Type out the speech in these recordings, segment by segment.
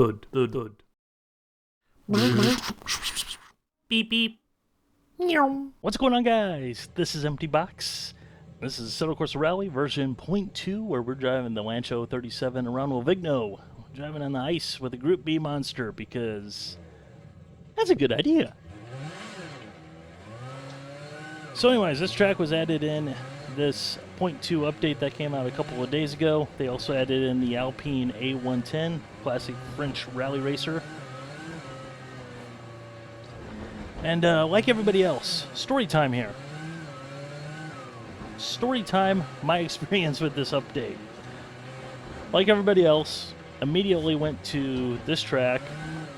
thud, thud, thud. Beep, beep. What's going on, guys? This is Empty Box. This is Assetto Corsa Rally version 0.2, where we're driving the Lancia 37 around Livigno. Driving on the ice with a Group B monster because that's a good idea. So anyways, this track was added in this 0.2 update that came out a couple of days ago. They also added in the Alpine A110, classic French rally racer. And like everybody else, story time here. Story time, my experience with this update. Like everybody else, immediately went to this track,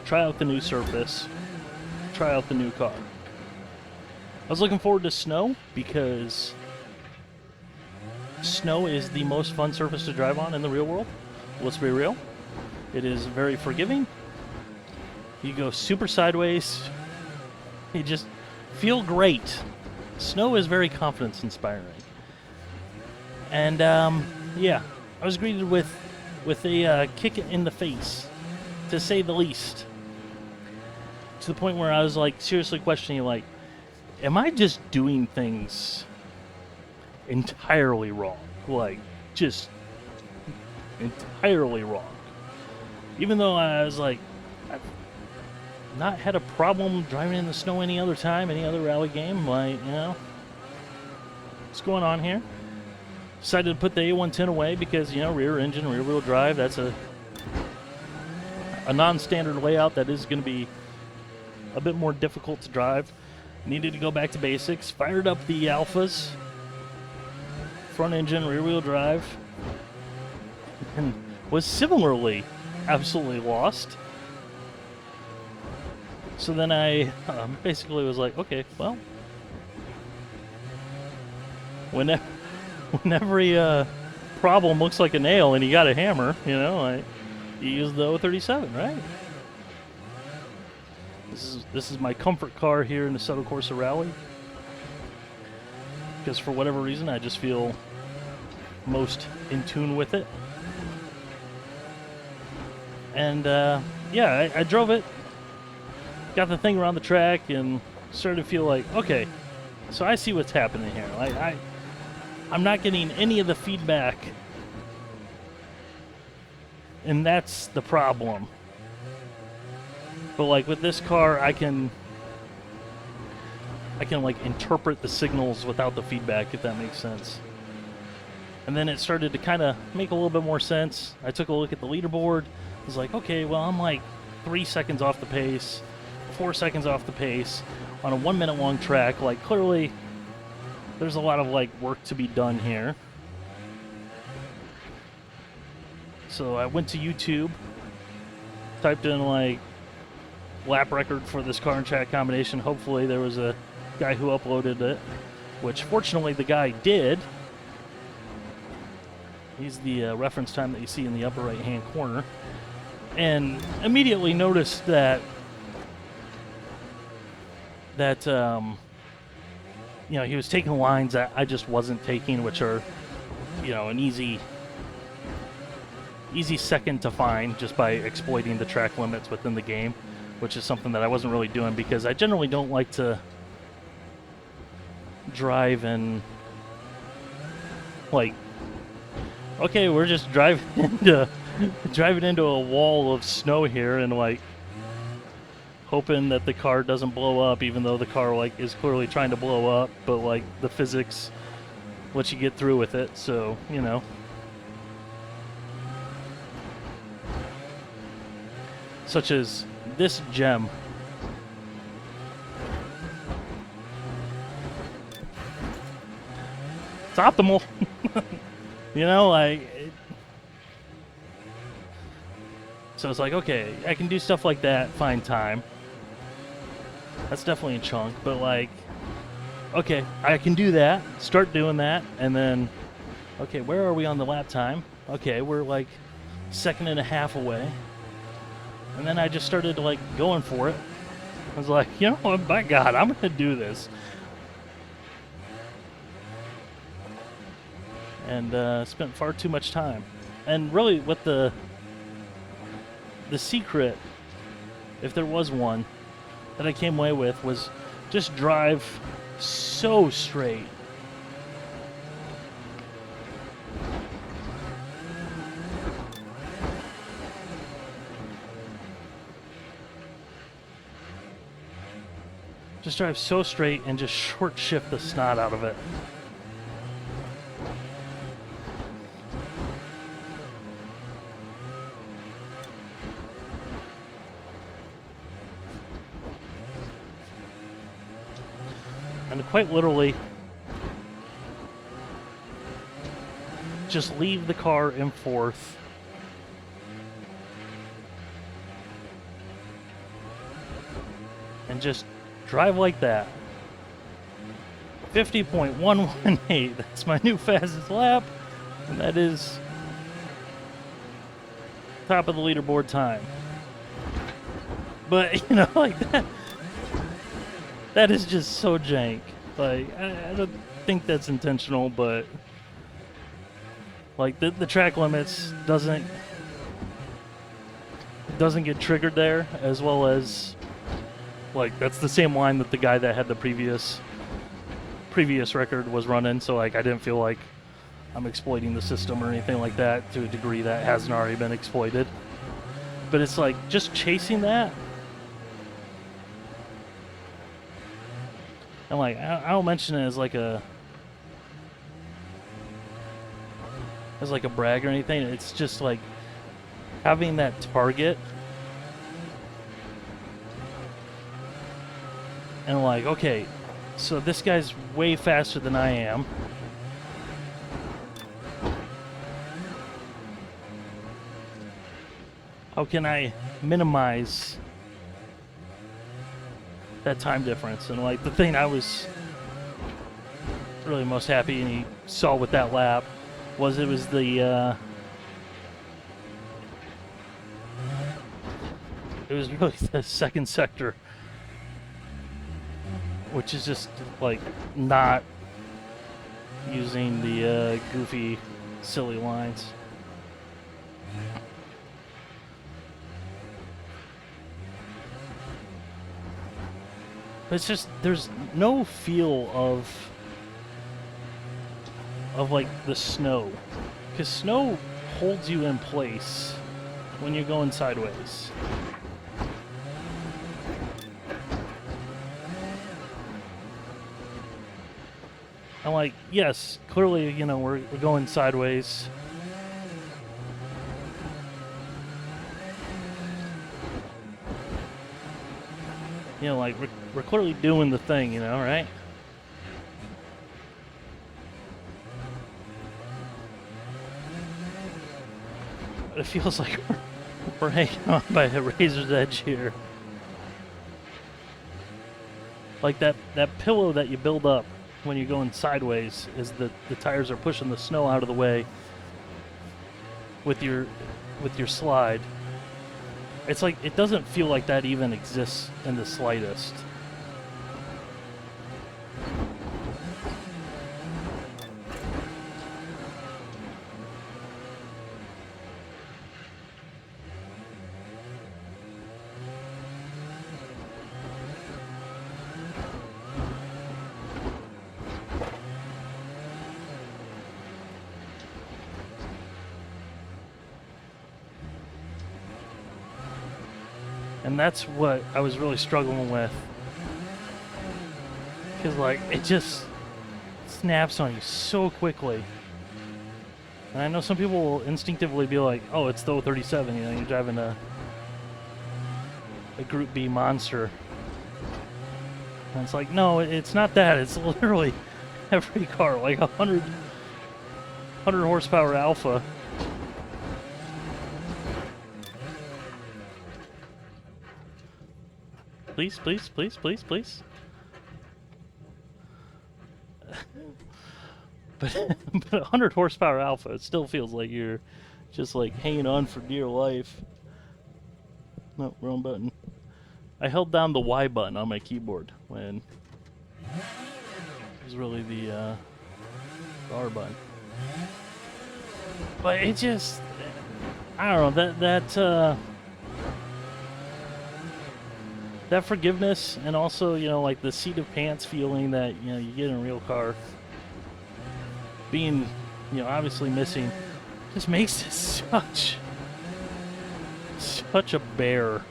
try out the new surface, try out the new car. I was looking forward to snow because snow is the most fun surface to drive on in the real world. Let's be real. It is very forgiving. You go super sideways. You just feel great. Snow is very confidence inspiring. And yeah, I was greeted with a kick in the face, to say the least. To the point where I was like seriously questioning, like, am I just doing things entirely wrong? Like, just entirely wrong. Even though I was like, I've not had a problem driving in the snow any other time, any other rally game. Like, you know, what's going on here? Decided to put the A110 away because, you know, rear engine, rear wheel drive, that's a non-standard layout that is going to be a bit more difficult to drive. Needed to go back to basics. Fired up the Alphas, front engine, rear wheel drive, and was similarly absolutely lost. So then I basically was like, okay, well, when every problem looks like a nail and you got a hammer, you know, you use the 037, right? This is my comfort car here in the Assetto Corsa Rally, because for whatever reason I just feel most in tune with it. And yeah, I drove it, got the thing around the track, and started to feel like, okay, so I see what's happening here. Like I'm not getting any of the feedback, and that's the problem. But like with this car, I can like interpret the signals without the feedback, if that makes sense. And then it started to kind of make a little bit more sense. I took a look at the leaderboard. I was like, okay, well, I'm like 3 seconds off the pace, 4 seconds off the pace on a 1 minute long track. Like, clearly there's a lot of like work to be done here. So I went to YouTube, typed in like lap record for this car and track combination. Hopefully there was a guy who uploaded it, which fortunately the guy did. He's the reference time that you see in the upper right hand corner, and immediately noticed that you know, he was taking lines that I just wasn't taking, which are, you know, an easy second to find just by exploiting the track limits within the game, which is something that I wasn't really doing because I generally don't like to drive and like, okay, we're just driving into a wall of snow here and like hoping that the car doesn't blow up, even though the car like is clearly trying to blow up, but like the physics let you get through with it. So, you know, such as this gem. It's optimal. You know, like, so it's like, okay, I can do stuff like that, find time. That's definitely a chunk, but like, okay, I can do that, start doing that, and then, okay, where are we on the lap time? Okay, we're like 1.5 seconds away. And then I just started like going for it. I was like, you know what, by God, I'm gonna do this. And spent far too much time. And really what the the secret, if there was one, that I came away with was just drive so straight. Just drive so straight and just short shift the snot out of it. And quite literally, just leave the car in fourth. And just drive like that. 50.118. That's my new fastest lap. And that is top of the leaderboard time. But, you know, like that. That is just so jank. Like, I don't think that's intentional, but like the track limits doesn't get triggered there, as well as like that's the same line that the guy that had the previous record was running. So like I didn't feel like I'm exploiting the system or anything like that to a degree that hasn't already been exploited. But it's like just chasing that. And like I don't mention it as like a brag or anything. It's just like having that target and like, okay, so this guy's way faster than I am. How can I minimize that time difference? And like the thing I was really most happy and he saw with that lap was it was the it was really the second sector, which is just like not using the goofy silly lines. It's just there's no feel of like the snow, because snow holds you in place when you're going sideways. And like, yes, clearly, you know, we're going sideways. You know, like we're clearly doing the thing, you know, right? But it feels like we're hanging on by a razor's edge here. Like that pillow that you build up when you're going sideways is the tires are pushing the snow out of the way with your slide. It's like it doesn't feel like that even exists in the slightest. And that's what I was really struggling with. Because, like, it just snaps on you so quickly. And I know some people will instinctively be like, oh, it's the 037, you know, you're driving a Group B monster. And it's like, no, it's not that. It's literally every car, like 100 horsepower alpha. Please, please, please, please, please. But 100 horsepower alpha, it still feels like you're just like hanging on for dear life. No, wrong button. I held down the Y button on my keyboard when it was really the R button. But it just, I don't know, that forgiveness, and also, you know, like the seat of pants feeling that, you know, you get in a real car, being, you know, obviously missing, just makes it such a bear.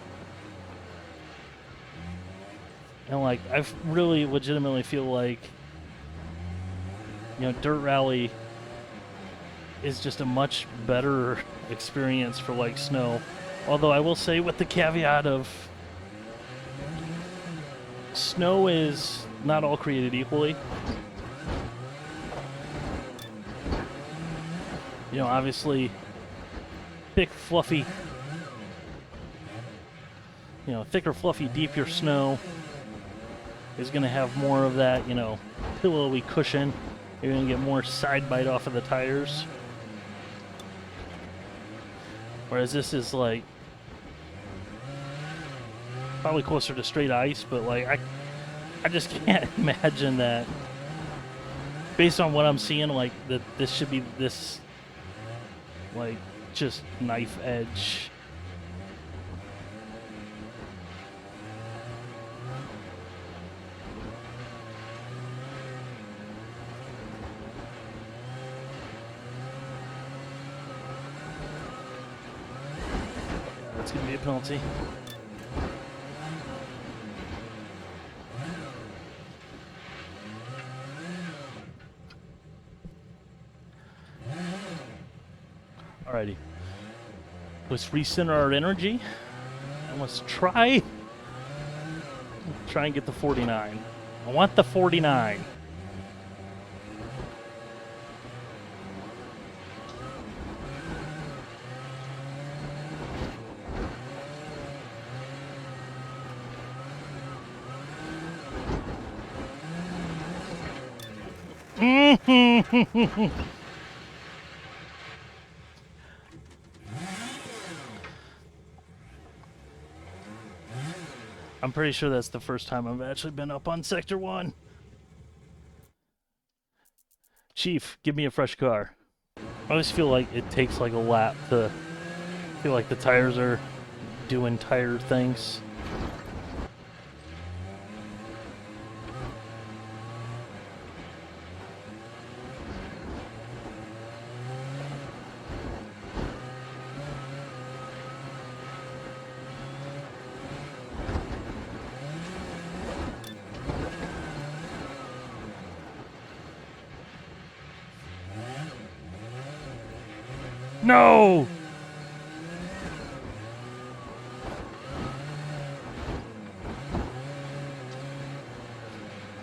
And like, I really legitimately feel like, you know, Dirt Rally is just a much better experience for like snow. Although I will say, with the caveat of snow is not all created equally. You know, obviously, thick, fluffy, you know, thicker, fluffy, deeper snow is going to have more of that, you know, pillowy cushion. You're going to get more side bite off of the tires. Whereas this is like probably closer to straight ice, but like I just can't imagine that, based on what I'm seeing, like that this should be this like just knife edge. Yeah, that's gonna be a penalty. Alrighty. Let's recenter our energy. And let's try and get the 49. I want the 49. I'm pretty sure that's the first time I've actually been up on Sector 1. Chief, give me a fresh car. I always feel like it takes like a lap to feel like the tires are doing tire things. No!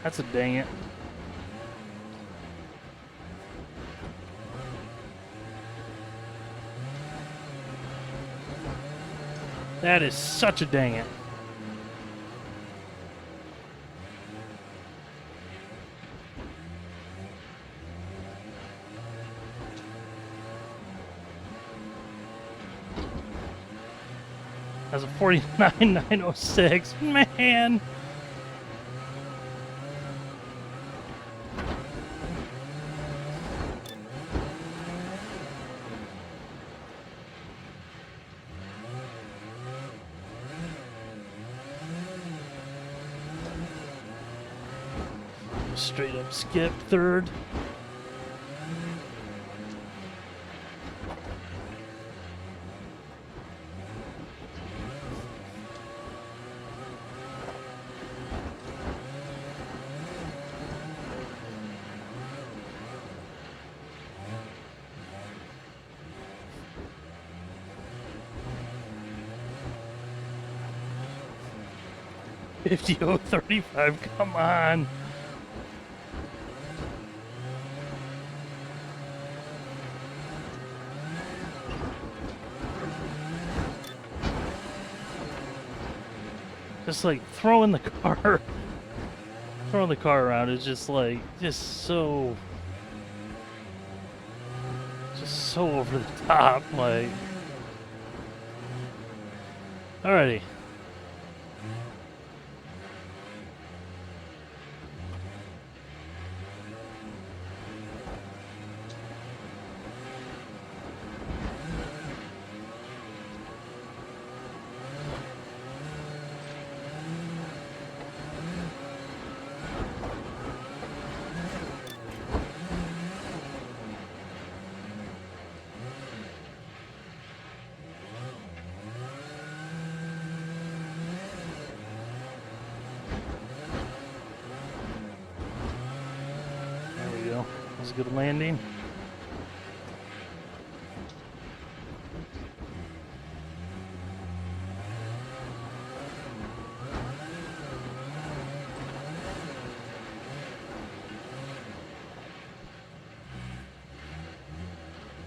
That's a dang it. That is such a dang it. As a 49.906, man. Straight up skip third. .50 35, come on. Just like throwing the car around is just like, just so over the top, like. Alrighty. go. That was a good landing.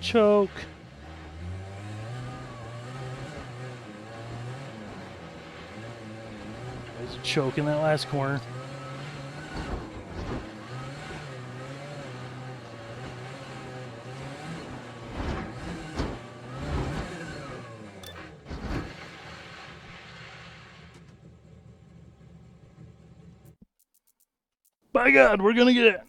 Choke. There's a choke in that last corner. By God, we're gonna get it.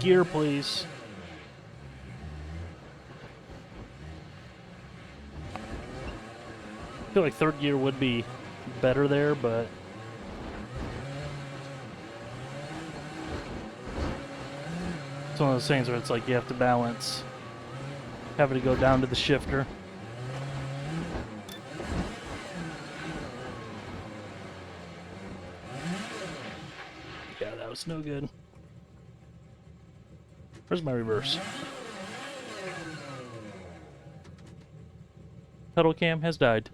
Gear, please. I feel like third gear would be better there, but it's one of those things where it's like you have to balance having to go down to the shifter. Yeah, that was no good. Where's my reverse? Pedal cam has died.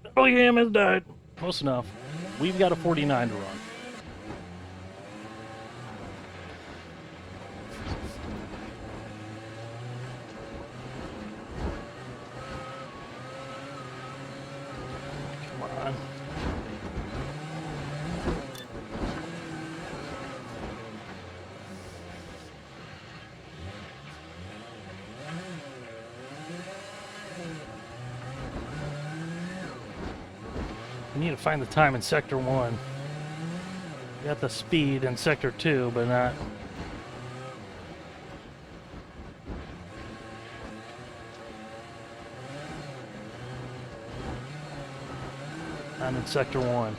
Pedal cam has died. Close enough. We've got a 49 to run. Come on. We need to find the time in Sector 1. We got the speed in Sector 2, but not... not in Sector 1.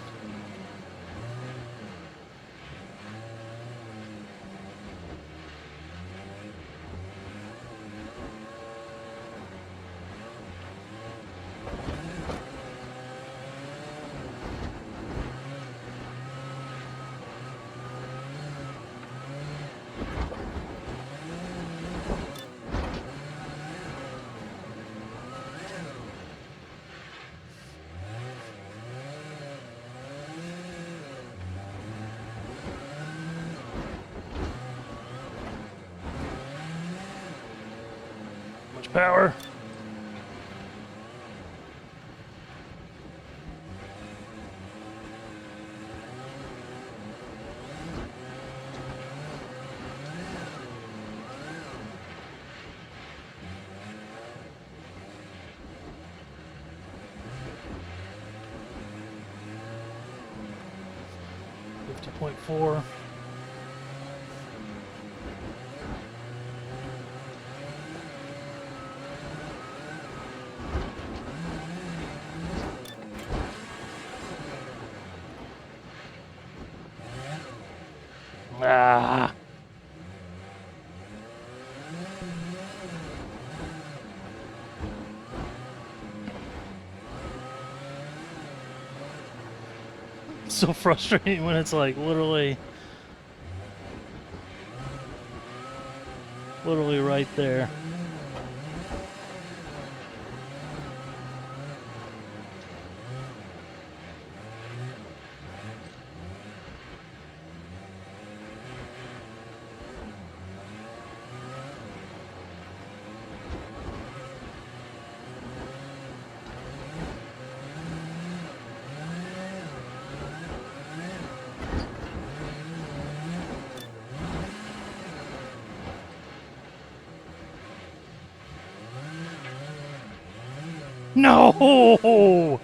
Much power. .4. Ah. So frustrating when it's like literally right there. No!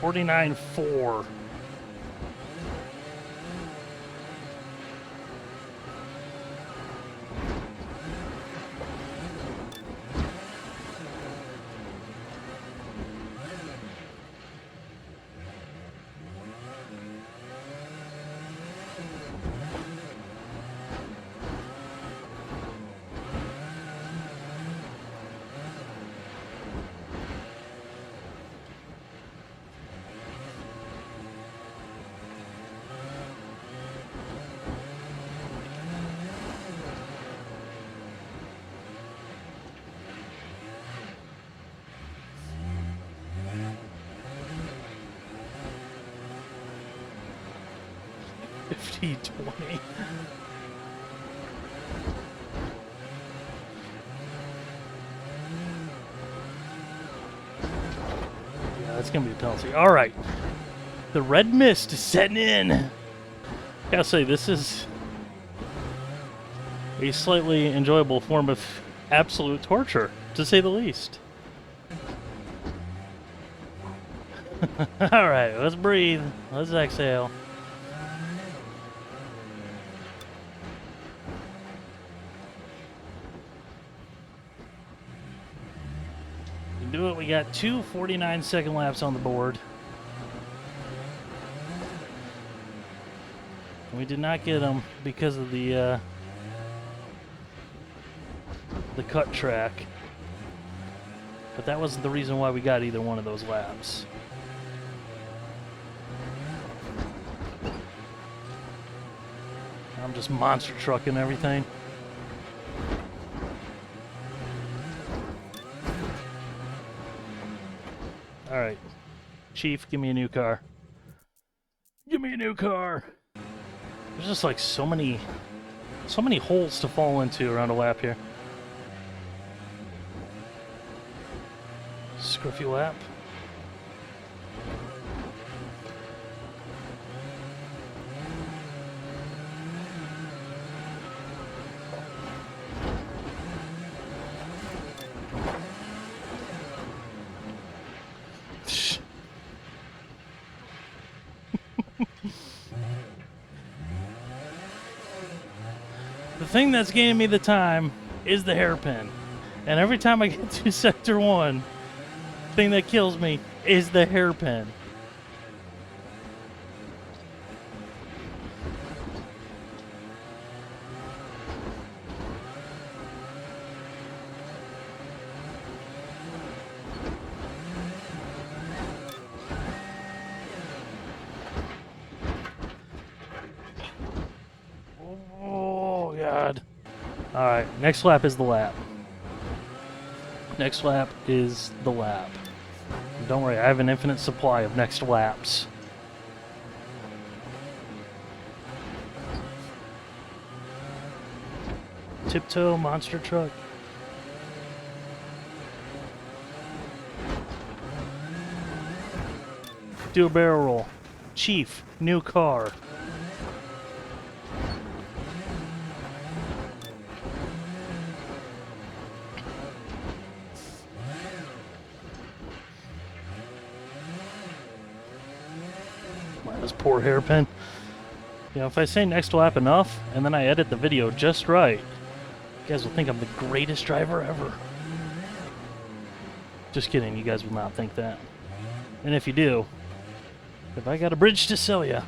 49.4. $50.20. Yeah, that's gonna be a penalty. All right, the red mist is setting in. Gotta say, this is a slightly enjoyable form of absolute torture, to say the least. All right, let's breathe. Let's exhale. Do it. We got two 49-second laps on the board. We did not get them because of the cut track, but that wasn't the reason why we got either one of those laps. I'm just monster trucking everything. All right, Chief, give me a new car. Give me a new car. There's just like so many holes to fall into around a lap here. Scruffy lap. The thing that's gaining me the time is the hairpin. And every time I get to Sector 1, the thing that kills me is the hairpin. Alright, next lap is the lap. Next lap is the lap. Don't worry, I have an infinite supply of next laps. Tiptoe, monster truck. Do a barrel roll. Chief, new car. This poor hairpin. You know, if I say next lap enough, and then I edit the video just right, you guys will think I'm the greatest driver ever. Just kidding, you guys will not think that. And if you do, have I got a bridge to sell you?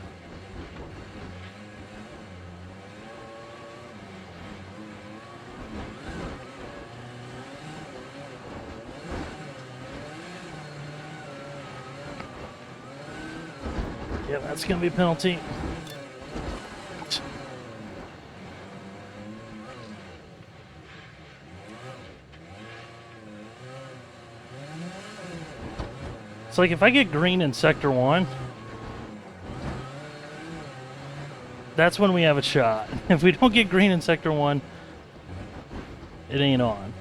Yeah, that's going to be a penalty. It's like if I get green in Sector 1, that's when we have a shot. If we don't get green in Sector 1, it ain't on.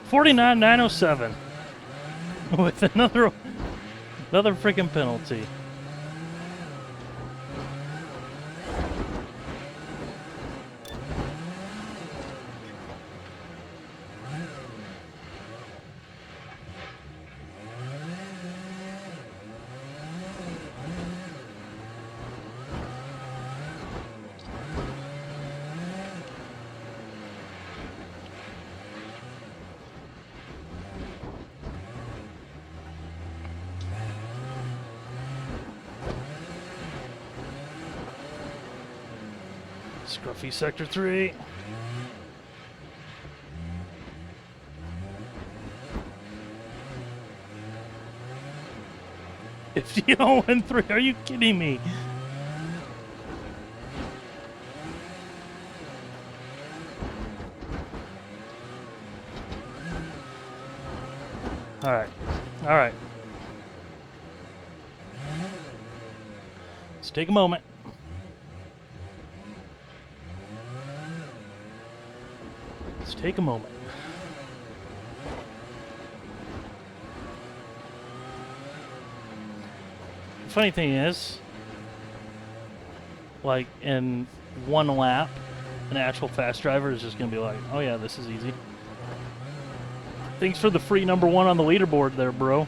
$49,907. with another freaking penalty. Scruffy Sector 3. and 3. Are you kidding me? All right. All right. Let's take a moment. Let's take a moment. The funny thing is, like in one lap, an actual fast driver is just going to be like, oh yeah, this is easy. Thanks for the free #1 on the leaderboard there, bro.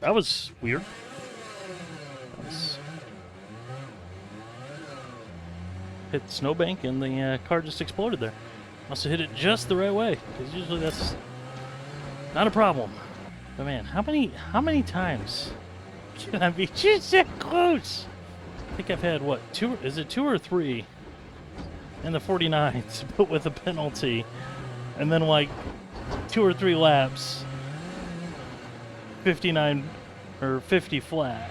That was weird. Hit the snowbank and the car just exploded there. Must have hit it just the right way, because usually that's not a problem. But man, how many times can I be just that close? I think I've had what, two or three in the 49s, but with a penalty, and then like 2 or 3 laps, 59 or 50 flat.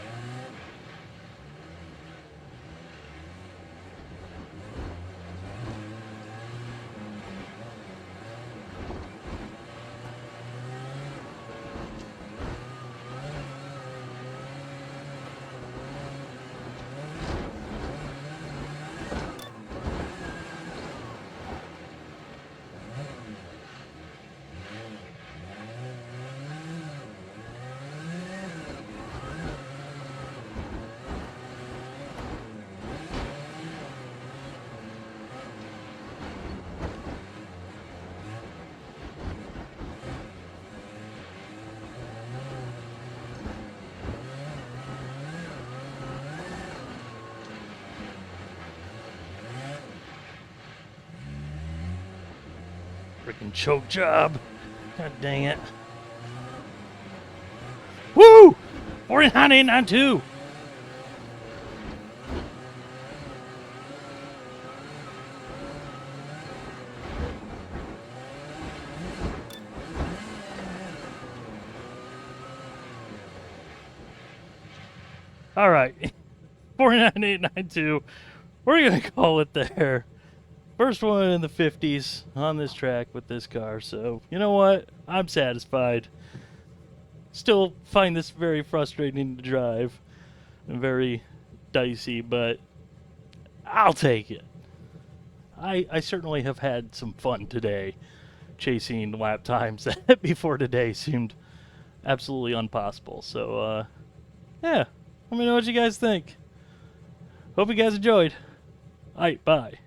Freaking choke job. God dang it. Woo! 49.892. All right. 49.892. We're going to call it there. First one in the 50s on this track with this car, so you know what? I'm satisfied. Still find this very frustrating to drive and very dicey, but I'll take it. I certainly have had some fun today chasing lap times that before today seemed absolutely impossible. So, yeah, let me know what you guys think. Hope you guys enjoyed. All right, bye.